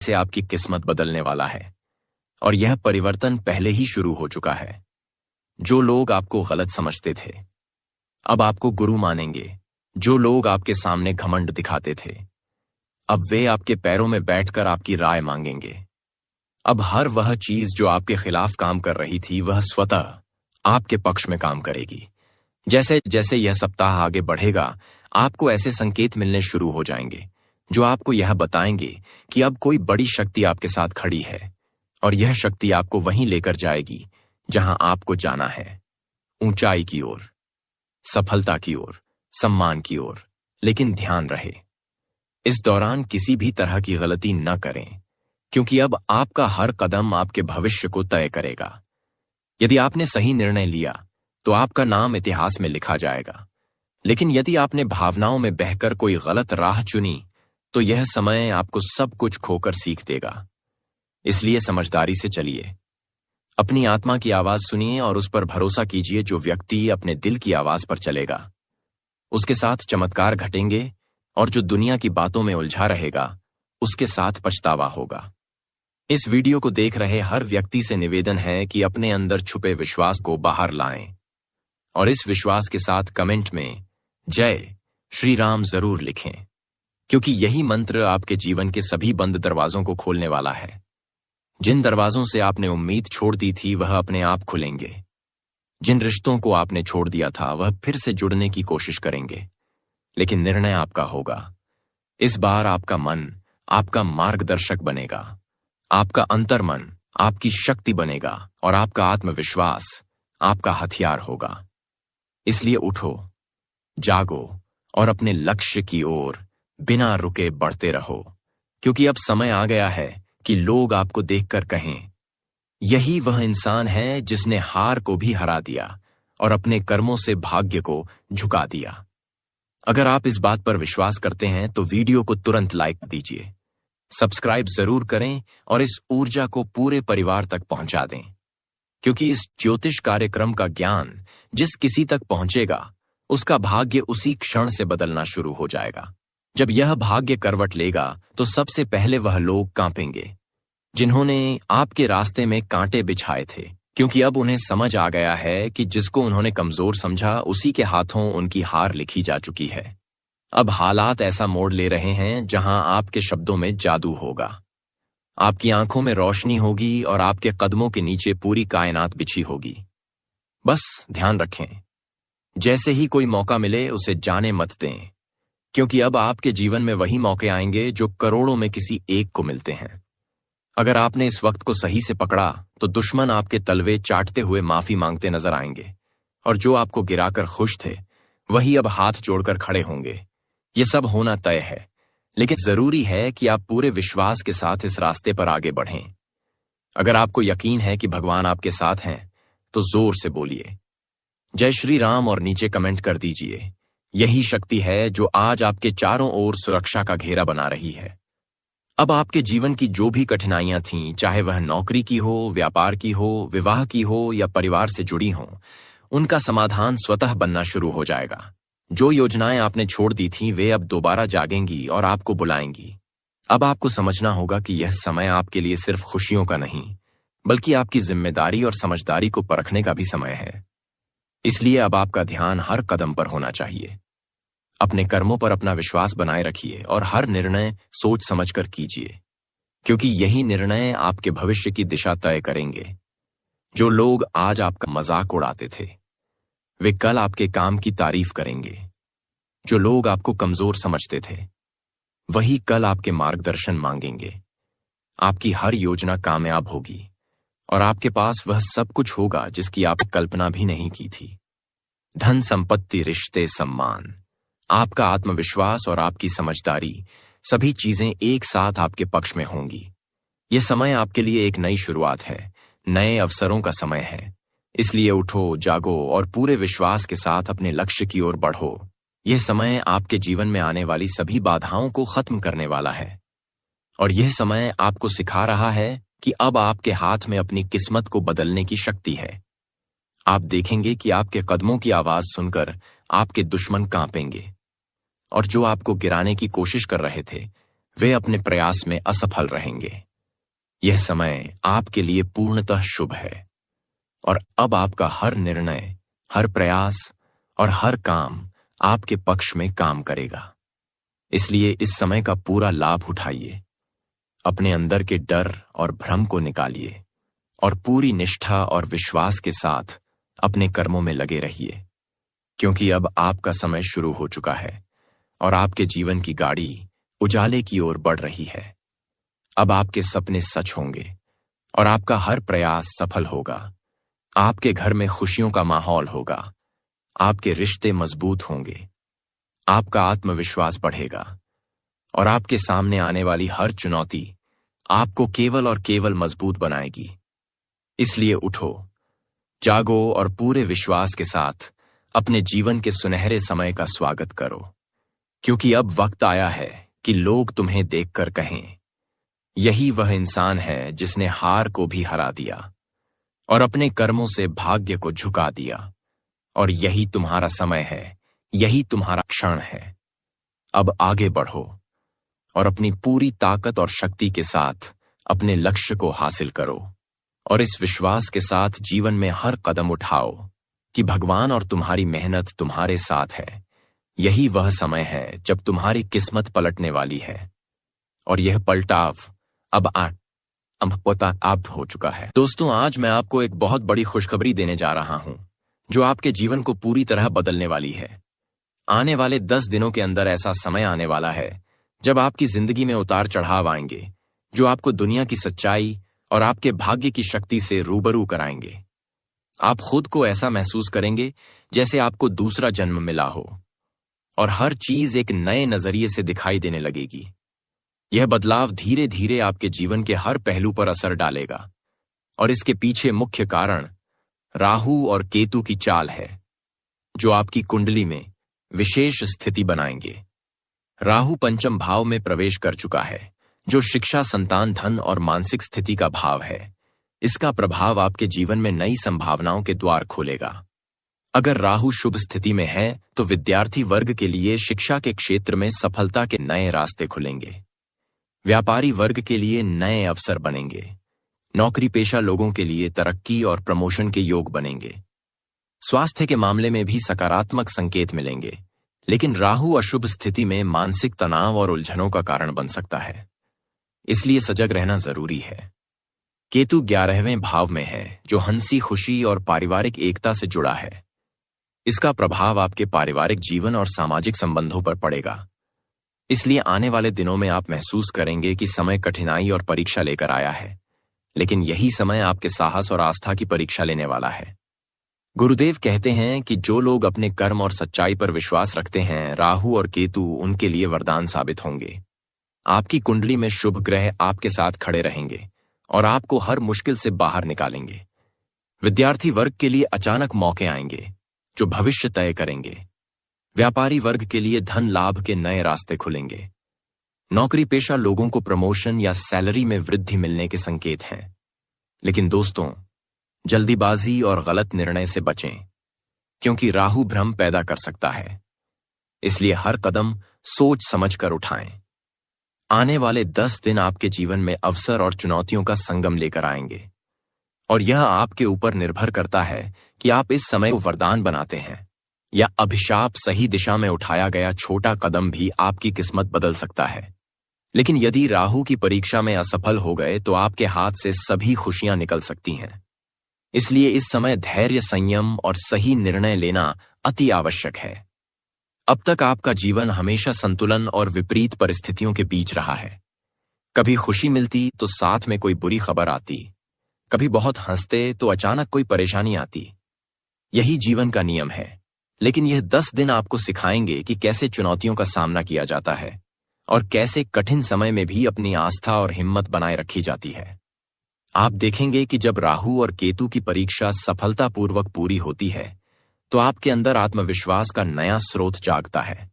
से आपकी किस्मत बदलने वाला है और यह परिवर्तन पहले ही शुरू हो चुका है। जो लोग आपको गलत समझते थे अब आपको गुरु मानेंगे। जो लोग आपके सामने घमंड दिखाते थे अब वे आपके पैरों में बैठकर आपकी राय मांगेंगे। अब हर वह चीज जो आपके खिलाफ काम कर रही थी वह स्वतः आपके पक्ष में काम करेगी। जैसे जैसे यह सप्ताह आगे बढ़ेगा आपको ऐसे संकेत मिलने शुरू हो जाएंगे जो आपको यह बताएंगे कि अब कोई बड़ी शक्ति आपके साथ खड़ी है और यह शक्ति आपको वहीं लेकर जाएगी जहां आपको जाना है, ऊंचाई की ओर, सफलता की ओर, सम्मान की ओर। लेकिन ध्यान रहे, इस दौरान किसी भी तरह की गलती न करें, क्योंकि अब आपका हर कदम आपके भविष्य को तय करेगा। यदि आपने सही निर्णय लिया तो आपका नाम इतिहास में लिखा जाएगा, लेकिन यदि आपने भावनाओं में बहकर कोई गलत राह चुनी तो यह समय आपको सब कुछ खोकर सीख देगा। इसलिए समझदारी से चलिए, अपनी आत्मा की आवाज सुनिए और उस पर भरोसा कीजिए। जो व्यक्ति अपने दिल की आवाज पर चलेगा उसके साथ चमत्कार घटेंगे और जो दुनिया की बातों में उलझा रहेगा उसके साथ पछतावा होगा। इस वीडियो को देख रहे हर व्यक्ति से निवेदन है कि अपने अंदर छुपे विश्वास को बाहर लाएं और इस विश्वास के साथ कमेंट में जय श्री राम जरूर लिखें, क्योंकि यही मंत्र आपके जीवन के सभी बंद दरवाजों को खोलने वाला है। जिन दरवाजों से आपने उम्मीद छोड़ दी थी वह अपने आप खुलेंगे। जिन रिश्तों को आपने छोड़ दिया था वह फिर से जुड़ने की कोशिश करेंगे, लेकिन निर्णय आपका होगा। इस बार आपका मन आपका मार्गदर्शक बनेगा, आपका अंतर्मन आपकी शक्ति बनेगा और आपका आत्मविश्वास आपका हथियार होगा। इसलिए उठो, जागो और अपने लक्ष्य की ओर बिना रुके बढ़ते रहो, क्योंकि अब समय आ गया है कि लोग आपको देखकर कहें, यही वह इंसान है जिसने हार को भी हरा दिया और अपने कर्मों से भाग्य को झुका दिया। अगर आप इस बात पर विश्वास करते हैं तो वीडियो को तुरंत लाइक दीजिए, सब्सक्राइब जरूर करें और इस ऊर्जा को पूरे परिवार तक पहुंचा दें, क्योंकि इस ज्योतिष कार्यक्रम का ज्ञान जिस किसी तक पहुंचेगा उसका भाग्य उसी क्षण से बदलना शुरू हो जाएगा। जब यह भाग्य करवट लेगा तो सबसे पहले वह लोग कांपेंगे जिन्होंने आपके रास्ते में कांटे बिछाए थे, क्योंकि अब उन्हें समझ आ गया है कि जिसको उन्होंने कमजोर समझा उसी के हाथों उनकी हार लिखी जा चुकी है। अब हालात ऐसा मोड़ ले रहे हैं जहां आपके शब्दों में जादू होगा, आपकी आंखों में रोशनी होगी और आपके कदमों के नीचे पूरी कायनात बिछी होगी। बस ध्यान रखें, जैसे ही कोई मौका मिले उसे जाने मत दें, क्योंकि अब आपके जीवन में वही मौके आएंगे जो करोड़ों में किसी एक को मिलते हैं। अगर आपने इस वक्त को सही से पकड़ा तो दुश्मन आपके तलवे चाटते हुए माफी मांगते नजर आएंगे और जो आपको गिराकर खुश थे वही अब हाथ जोड़कर खड़े होंगे। ये सब होना तय है, लेकिन जरूरी है कि आप पूरे विश्वास के साथ इस रास्ते पर आगे बढ़ें। अगर आपको यकीन है कि भगवान आपके साथ हैं तो जोर से बोलिए जय श्री राम और नीचे कमेंट कर दीजिए। यही शक्ति है जो आज आपके चारों ओर सुरक्षा का घेरा बना रही है। अब आपके जीवन की जो भी कठिनाइयां थीं, चाहे वह नौकरी की हो, व्यापार की हो, विवाह की हो या परिवार से जुड़ी हों, उनका समाधान स्वतः बनना शुरू हो जाएगा। जो योजनाएं आपने छोड़ दी थीं वे अब दोबारा जागेंगी और आपको बुलाएंगी। अब आपको समझना होगा कि यह समय आपके लिए सिर्फ खुशियों का नहीं, बल्कि आपकी जिम्मेदारी और समझदारी को परखने का भी समय है। इसलिए अब आपका ध्यान हर कदम पर होना चाहिए। अपने कर्मों पर अपना विश्वास बनाए रखिए और हर निर्णय सोच समझकर कीजिए, क्योंकि यही निर्णय आपके भविष्य की दिशा तय करेंगे। जो लोग आज आपका मजाक उड़ाते थे वे कल आपके काम की तारीफ करेंगे। जो लोग आपको कमजोर समझते थे वही कल आपके मार्गदर्शन मांगेंगे। आपकी हर योजना कामयाब होगी और आपके पास वह सब कुछ होगा जिसकी आप कल्पना भी नहीं की थी। धन, संपत्ति, रिश्ते, सम्मान, आपका आत्मविश्वास और आपकी समझदारी, सभी चीजें एक साथ आपके पक्ष में होंगी। यह समय आपके लिए एक नई शुरुआत है, नए अवसरों का समय है। इसलिए उठो, जागो और पूरे विश्वास के साथ अपने लक्ष्य की ओर बढ़ो। यह समय आपके जीवन में आने वाली सभी बाधाओं को खत्म करने वाला है और यह समय आपको सिखा रहा है कि अब आपके हाथ में अपनी किस्मत को बदलने की शक्ति है। आप देखेंगे कि आपके कदमों की आवाज सुनकर आपके दुश्मन कांपेंगे और जो आपको गिराने की कोशिश कर रहे थे वे अपने प्रयास में असफल रहेंगे। यह समय आपके लिए पूर्णतः शुभ है और अब आपका हर निर्णय, हर प्रयास और हर काम आपके पक्ष में काम करेगा। इसलिए इस समय का पूरा लाभ उठाइए। अपने अंदर के डर और भ्रम को निकालिए और पूरी निष्ठा और विश्वास के साथ अपने कर्मों में लगे रहिए, क्योंकि अब आपका समय शुरू हो चुका है और आपके जीवन की गाड़ी उजाले की ओर बढ़ रही है। अब आपके सपने सच होंगे और आपका हर प्रयास सफल होगा। आपके घर में खुशियों का माहौल होगा, आपके रिश्ते मजबूत होंगे, आपका आत्मविश्वास बढ़ेगा और आपके सामने आने वाली हर चुनौती आपको केवल और केवल मजबूत बनाएगी। इसलिए उठो, जागो और पूरे विश्वास के साथ अपने जीवन के सुनहरे समय का स्वागत करो, क्योंकि अब वक्त आया है कि लोग तुम्हें देखकर कहें, यही वह इंसान है जिसने हार को भी हरा दिया और अपने कर्मों से भाग्य को झुका दिया। और यही तुम्हारा समय है, यही तुम्हारा क्षण है। अब आगे बढ़ो और अपनी पूरी ताकत और शक्ति के साथ अपने लक्ष्य को हासिल करो और इस विश्वास के साथ जीवन में हर कदम उठाओ कि भगवान और तुम्हारी मेहनत तुम्हारे साथ है। यही वह समय है जब तुम्हारी किस्मत पलटने वाली है और यह पलटाव अब हो चुका है। दोस्तों, आज मैं आपको एक बहुत बड़ी खुशखबरी देने जा रहा हूं जो आपके जीवन को पूरी तरह बदलने वाली है। आने वाले 10 दिनों के अंदर ऐसा समय आने वाला है जब आपकी जिंदगी में उतार चढ़ाव आएंगे जो आपको दुनिया की सच्चाई और आपके भाग्य की शक्ति से रूबरू कराएंगे। आप खुद को ऐसा महसूस करेंगे जैसे आपको दूसरा जन्म मिला हो और हर चीज एक नए नजरिए से दिखाई देने लगेगी। यह बदलाव धीरे धीरे आपके जीवन के हर पहलू पर असर डालेगा और इसके पीछे मुख्य कारण राहु और केतु की चाल है, जो आपकी कुंडली में विशेष स्थिति बनाएंगे। राहु पंचम भाव में प्रवेश कर चुका है, जो शिक्षा, संतान, धन और मानसिक स्थिति का भाव है। इसका प्रभाव आपके जीवन में नई संभावनाओं के द्वार खोलेगा। अगर राहु शुभ स्थिति में है तो विद्यार्थी वर्ग के लिए शिक्षा के क्षेत्र में सफलता के नए रास्ते खुलेंगे। व्यापारी वर्ग के लिए नए अवसर बनेंगे। नौकरी पेशा लोगों के लिए तरक्की और प्रमोशन के योग बनेंगे। स्वास्थ्य के मामले में भी सकारात्मक संकेत मिलेंगे, लेकिन राहु अशुभ स्थिति में मानसिक तनाव और उलझनों का कारण बन सकता है, इसलिए सजग रहना जरूरी है। केतु 11वें भाव में है, जो हंसी खुशी और पारिवारिक एकता से जुड़ा है। इसका प्रभाव आपके पारिवारिक जीवन और सामाजिक संबंधों पर पड़ेगा। इसलिए आने वाले दिनों में आप महसूस करेंगे कि समय कठिनाई और परीक्षा लेकर आया है, लेकिन यही समय आपके साहस और आस्था की परीक्षा लेने वाला है। गुरुदेव कहते हैं कि जो लोग अपने कर्म और सच्चाई पर विश्वास रखते हैं, राहु और केतु उनके लिए वरदान साबित होंगे। आपकी कुंडली में शुभ ग्रह आपके साथ खड़े रहेंगे और आपको हर मुश्किल से बाहर निकालेंगे। विद्यार्थी वर्ग के लिए अचानक मौके आएंगे जो भविष्य तय करेंगे। व्यापारी वर्ग के लिए धन लाभ के नए रास्ते खुलेंगे। नौकरी पेशा लोगों को प्रमोशन या सैलरी में वृद्धि मिलने के संकेत हैं। लेकिन दोस्तों, जल्दीबाजी और गलत निर्णय से बचें, क्योंकि राहु भ्रम पैदा कर सकता है। इसलिए हर कदम सोच समझ कर उठाएं। आने वाले 10 दिन आपके जीवन में अवसर और चुनौतियों का संगम लेकर आएंगे और यह आपके ऊपर निर्भर करता है कि आप इस समय को वरदान बनाते हैं या अभिशाप। सही दिशा में उठाया गया छोटा कदम भी आपकी किस्मत बदल सकता है। लेकिन यदि राहु की परीक्षा में असफल हो गए तो आपके हाथ से सभी खुशियां निकल सकती हैं। इसलिए इस समय धैर्य, संयम और सही निर्णय लेना अति आवश्यक है। अब तक आपका जीवन हमेशा संतुलन और विपरीत परिस्थितियों के बीच रहा है। कभी खुशी मिलती तो साथ में कोई बुरी खबर आती, कभी बहुत हंसते तो अचानक कोई परेशानी आती। यही जीवन का नियम है। लेकिन यह 10 दिन आपको सिखाएंगे कि कैसे चुनौतियों का सामना किया जाता है और कैसे कठिन समय में भी अपनी आस्था और हिम्मत बनाए रखी जाती है। आप देखेंगे कि जब राहु और केतु की परीक्षा सफलतापूर्वक पूरी होती है तो आपके अंदर आत्मविश्वास का नया स्रोत जागता है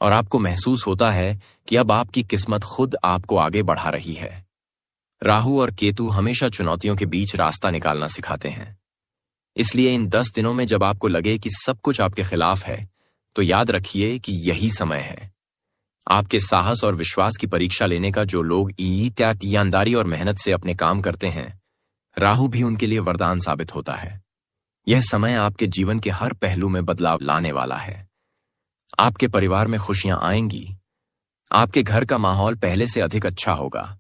और आपको महसूस होता है कि अब आपकी किस्मत खुद आपको आगे बढ़ा रही है। राहु और केतु हमेशा चुनौतियों के बीच रास्ता निकालना सिखाते हैं। इसलिए इन 10 दिनों में जब आपको लगे कि सब कुछ आपके खिलाफ है, तो याद रखिए कि यही समय है। आपके साहस और विश्वास की परीक्षा लेने का जो लोग ईमानदारी और मेहनत से अपने काम करते हैं, राहु भी उनके लिए वरदान साबित होता है। यह समय आपके जीवन के हर पहलू में बदलाव लाने वाला है। आपके परिवार में खुशियां आएंगी। आपके घर का माहौल पहले से अधिक अच्छा होगा।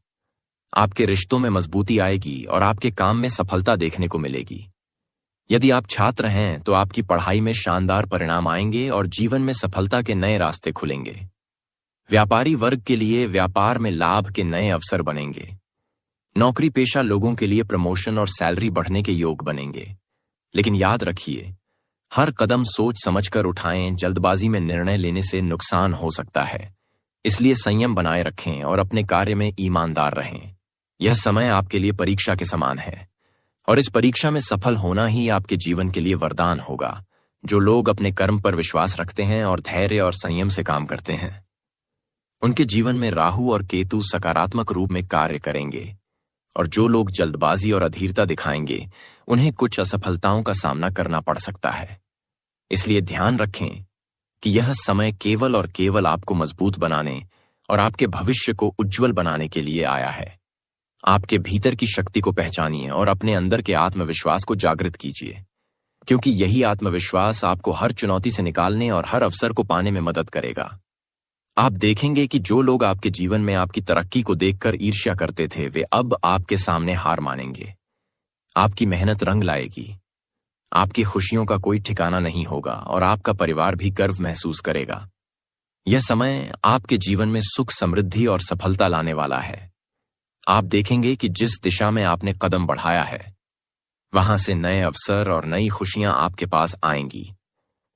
आपके रिश्तों में मजबूती आएगी और आपके काम में सफलता देखने को मिलेगी। यदि आप छात्र हैं तो आपकी पढ़ाई में शानदार परिणाम आएंगे और जीवन में सफलता के नए रास्ते खुलेंगे। व्यापारी वर्ग के लिए व्यापार में लाभ के नए अवसर बनेंगे। नौकरी पेशा लोगों के लिए प्रमोशन और सैलरी बढ़ने के योग बनेंगे। लेकिन याद रखिए, हर कदम सोच समझकर उठाएं। जल्दबाजी में निर्णय लेने से नुकसान हो सकता है, इसलिए संयम बनाए रखें और अपने कार्य में ईमानदार रहें। यह समय आपके लिए परीक्षा के समान है और इस परीक्षा में सफल होना ही आपके जीवन के लिए वरदान होगा। जो लोग अपने कर्म पर विश्वास रखते हैं और धैर्य और संयम से काम करते हैं, उनके जीवन में राहु और केतु सकारात्मक रूप में कार्य करेंगे। और जो लोग जल्दबाजी और अधीरता दिखाएंगे, उन्हें कुछ असफलताओं का सामना करना पड़ सकता है। इसलिए ध्यान रखें कि यह समय केवल और केवल आपको मजबूत बनाने और आपके भविष्य को उज्जवल बनाने के लिए आया है। आपके भीतर की शक्ति को पहचानिए और अपने अंदर के आत्मविश्वास को जागृत कीजिए, क्योंकि यही आत्मविश्वास आपको हर चुनौती से निकालने और हर अवसर को पाने में मदद करेगा। आप देखेंगे कि जो लोग आपके जीवन में आपकी तरक्की को देखकर ईर्ष्या करते थे, वे अब आपके सामने हार मानेंगे। आपकी मेहनत रंग लाएगी। आपकी खुशियों का कोई ठिकाना नहीं होगा और आपका परिवार भी गर्व महसूस करेगा। यह समय आपके जीवन में सुख, समृद्धि और सफलता लाने वाला है। आप देखेंगे कि जिस दिशा में आपने कदम बढ़ाया है, वहां से नए अवसर और नई खुशियां आपके पास आएंगी।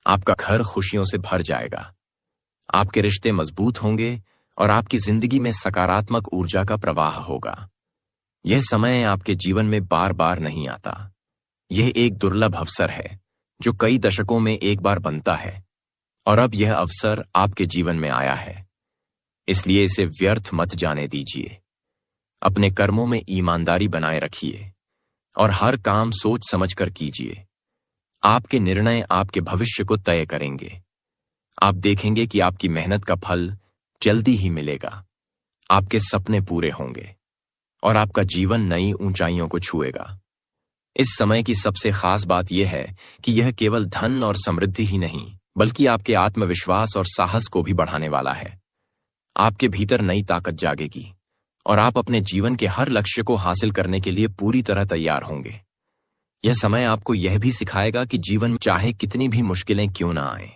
आपका घर खुशियों से भर जाएगा। आपके रिश्ते मजबूत होंगे और आपकी जिंदगी में सकारात्मक ऊर्जा का प्रवाह होगा। यह समय आपके जीवन में बार बार नहीं आता। यह एक दुर्लभ अवसर है जो कई दशकों में एक बार बनता है, और अब यह अवसर आपके जीवन में आया है। इसलिए इसे व्यर्थ मत जाने दीजिए। अपने कर्मों में ईमानदारी बनाए रखिए और हर काम सोच समझकर कीजिए। आपके निर्णय आपके भविष्य को तय करेंगे। आप देखेंगे कि आपकी मेहनत का फल जल्दी ही मिलेगा। आपके सपने पूरे होंगे और आपका जीवन नई ऊंचाइयों को छुएगा। इस समय की सबसे खास बात यह है कि यह केवल धन और समृद्धि ही नहीं, बल्कि आपके आत्मविश्वास और साहस को भी बढ़ाने वाला है। आपके भीतर नई ताकत जागेगी और आप अपने जीवन के हर लक्ष्य को हासिल करने के लिए पूरी तरह तैयार होंगे। यह समय आपको यह भी सिखाएगा कि जीवन में चाहे कितनी भी मुश्किलें क्यों ना आए,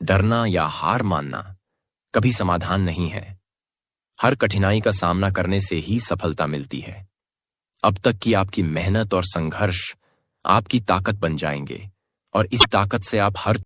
डरना या हार मानना कभी समाधान नहीं है। हर कठिनाई का सामना करने से ही सफलता मिलती है। अब तक की आपकी मेहनत और संघर्ष आपकी ताकत बन जाएंगे और इस ताकत से आप हर